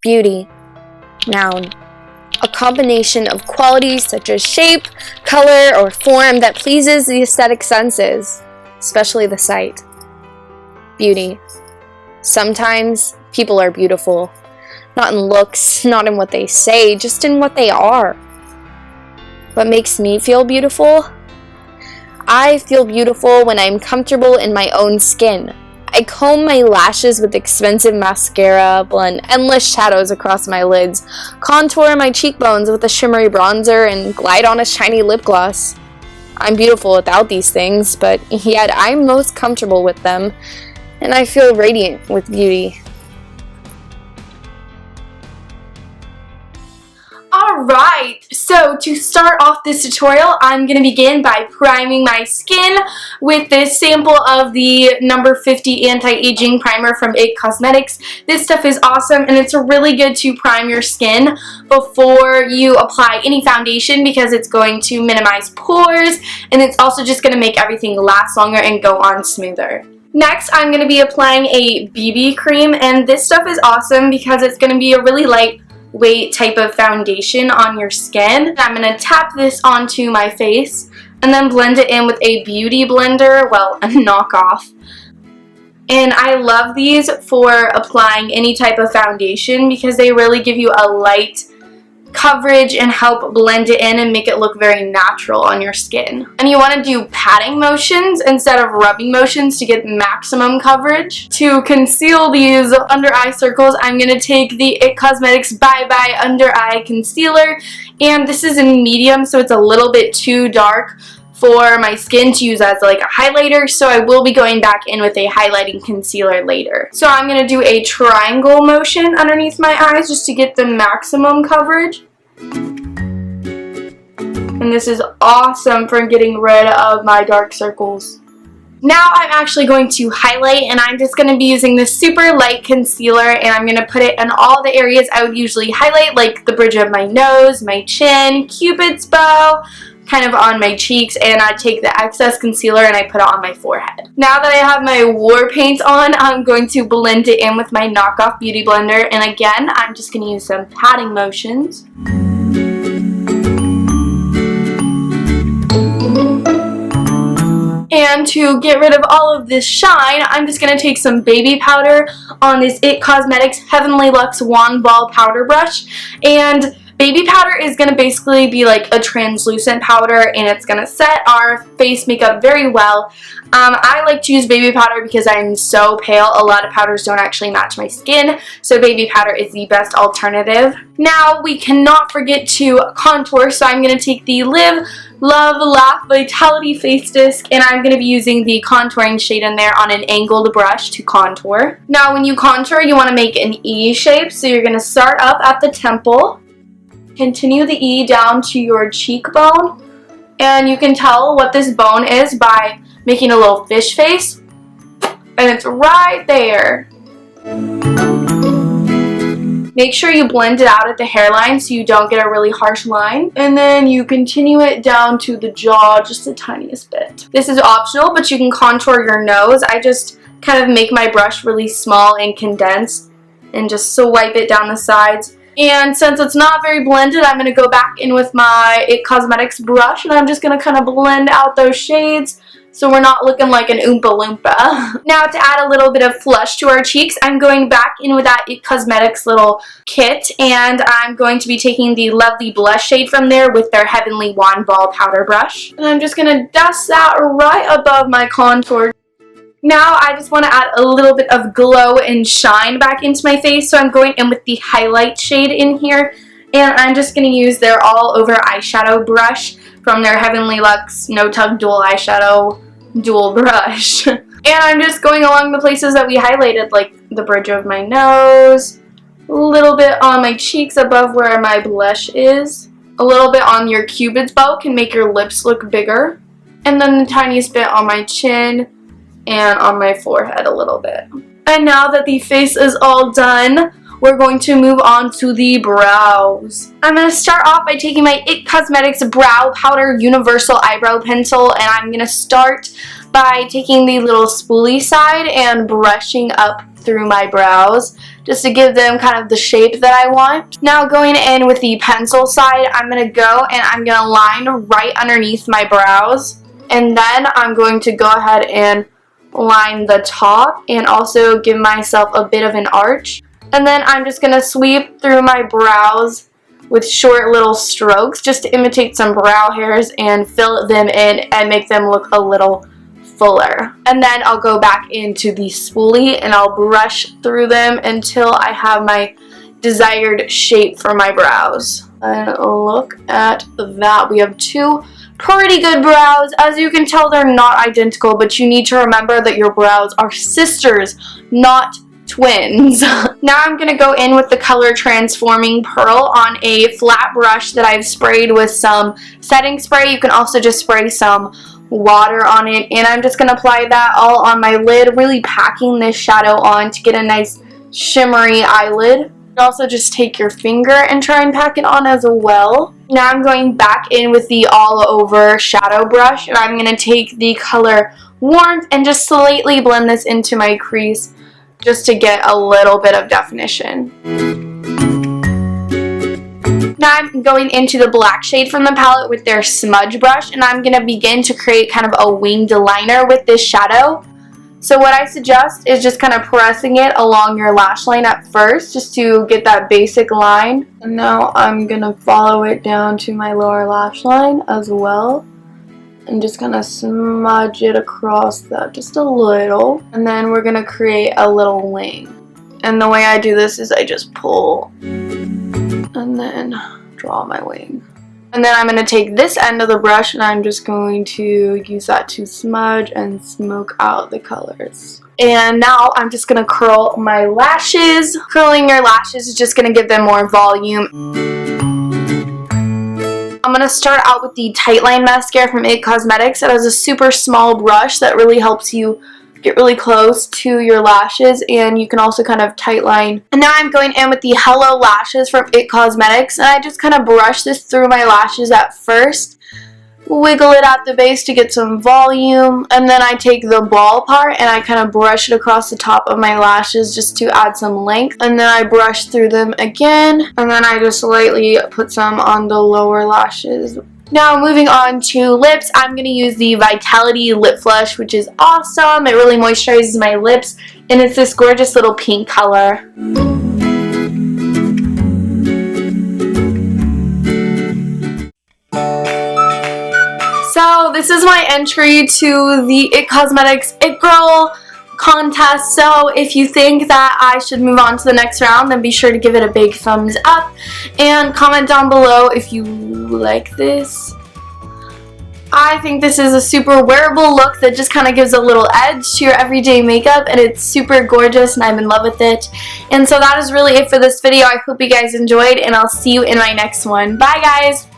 Beauty. Noun. A combination of qualities such as shape, color, or form that pleases the aesthetic senses, especially the sight. Beauty. Sometimes people are beautiful. Not in looks, not in what they say, just in what they are. What makes me feel beautiful? I feel beautiful when I'm comfortable in my own skin. I comb my lashes with expensive mascara, blend endless shadows across my lids, contour my cheekbones with a shimmery bronzer, and glide on a shiny lip gloss. I'm beautiful without these things, but yet I'm most comfortable with them, and I feel radiant with beauty. Alright, so to start off this tutorial, I'm going to begin by priming my skin with this sample of the number 50 anti-aging primer from ItCosmetics. This stuff is awesome, and it's really good to prime your skin before you apply any foundation because it's going to minimize pores, and it's also just going to make everything last longer and go on smoother. Next, I'm going to be applying a BB cream, and this stuff is awesome because it's going to be a really light weight type of foundation on your skin. I'm going to tap this onto my face and then blend it in with a beauty blender, well, a knockoff. And I love these for applying any type of foundation because they really give you a light coverage and help blend it in and make it look very natural on your skin. And you want to do patting motions instead of rubbing motions to get maximum coverage. To conceal these under eye circles, I'm going to take the ItCosmetics Bye Bye Under Eye Concealer, and this is in medium, so it's a little bit too dark for my skin to use as like a highlighter, so I will be going back in with a highlighting concealer later. So I'm going to do a triangle motion underneath my eyes just to get the maximum coverage. And this is awesome for getting rid of my dark circles. Now I'm actually going to highlight, and I'm just going to be using this super light concealer, and I'm going to put it in all the areas I would usually highlight, like the bridge of my nose, my chin, Cupid's bow, kind of on my cheeks, and I take the excess concealer and I put it on my forehead. Now that I have my war paint on, I'm going to blend it in with my knockoff beauty blender, and again, I'm just going to use some patting motions. And to get rid of all of this shine, I'm just going to take some baby powder on this ItCosmetics Heavenly Luxe Wand Ball Powder Brush, and baby powder is going to basically be like a translucent powder, and it's going to set our face makeup very well. I like to use baby powder because I'm so pale. A lot of powders don't actually match my skin, so baby powder is the best alternative. Now we cannot forget to contour, so I'm going to take the Live, Love, Laugh Vitality Face Disc, and I'm going to be using the contouring shade in there on an angled brush to contour. Now when you contour, you want to make an E shape, so you're going to start up at the temple, continue the E down to your cheekbone, and you can tell what this bone is by making a little fish face, and it's right there. Make sure you blend it out at the hairline so you don't get a really harsh line, and then you continue it down to the jaw just the tiniest bit. This is optional, but you can contour your nose. I just kind of make my brush really small and condensed and just swipe it down the sides. And since it's not very blended, I'm going to go back in with my ItCosmetics brush, and I'm just going to kind of blend out those shades so we're not looking like an Oompa Loompa. Now to add a little bit of flush to our cheeks, I'm going back in with that ItCosmetics little kit, and I'm going to be taking the lovely blush shade from there with their Heavenly Wand Ball Powder Brush. And I'm just going to dust that right above my contour. Now I just want to add a little bit of glow and shine back into my face, so I'm going in with the highlight shade in here, and I'm just going to use their all over eyeshadow brush from their Heavenly Luxe No-Tug Dual Eyeshadow Dual Brush. And I'm just going along the places that we highlighted, like the bridge of my nose, a little bit on my cheeks above where my blush is, a little bit on your Cupid's bow can make your lips look bigger, and then the tiniest bit on my chin and on my forehead a little bit. And now that the face is all done, we're going to move on to the brows. I'm going to start off by taking my ItCosmetics Brow Powder Universal Eyebrow Pencil, and I'm going to start by taking the little spoolie side and brushing up through my brows just to give them kind of the shape that I want. Now going in with the pencil side, I'm going to go and I'm going to line right underneath my brows. And then I'm going to go ahead and line the top and also give myself a bit of an arch. And then I'm just going to sweep through my brows with short little strokes just to imitate some brow hairs and fill them in and make them look a little fuller. And then I'll go back into the spoolie and I'll brush through them until I have my desired shape for my brows. And look at that. We have two pretty good brows. As you can tell, they're not identical, but you need to remember that your brows are sisters, not twins. Now I'm going to go in with the color transforming pearl on a flat brush that I've sprayed with some setting spray. You can also just spray some water on it, and I'm just going to apply that all on my lid, really packing this shadow on to get a nice shimmery eyelid. Also just take your finger and try and pack it on as well. Now I'm going back in with the all over shadow brush, and I'm going to take the color Warmth and just slightly blend this into my crease just to get a little bit of definition. Now I'm going into the black shade from the palette with their smudge brush, and I'm going to begin to create kind of a winged liner with this shadow. So what I suggest is just kind of pressing it along your lash line at first just to get that basic line. And now I'm going to follow it down to my lower lash line as well. And just kind of smudge it across that just a little. And then we're going to create a little wing. And the way I do this is I just pull and then draw my wing. And then I'm going to take this end of the brush and I'm just going to use that to smudge and smoke out the colors. And now I'm just going to curl my lashes. Curling your lashes is just going to give them more volume. I'm going to start out with the Tightline mascara from ItCosmetics. It has a super small brush that really helps you get really close to your lashes, and you can also kind of tightline. And now I'm going in with the Hello Lashes from ItCosmetics, and I just kind of brush this through my lashes at first, wiggle it at the base to get some volume, and then I take the ball part and I kind of brush it across the top of my lashes just to add some length, and then I brush through them again, and then I just lightly put some on the lower lashes. Now moving on to lips, I'm going to use the Vitality Lip Flush, which is awesome. It really moisturizes my lips, and it's this gorgeous little pink color. So this is my entry to the ItCosmetics It Girl contest. So if you think that I should move on to the next round, then be sure to give it a big thumbs up and comment down below if you like this. I think this is a super wearable look that just kind of gives a little edge to your everyday makeup, and it's super gorgeous and I'm in love with it. And so that is really it for this video. I hope you guys enjoyed, and I'll see you in my next one. Bye guys!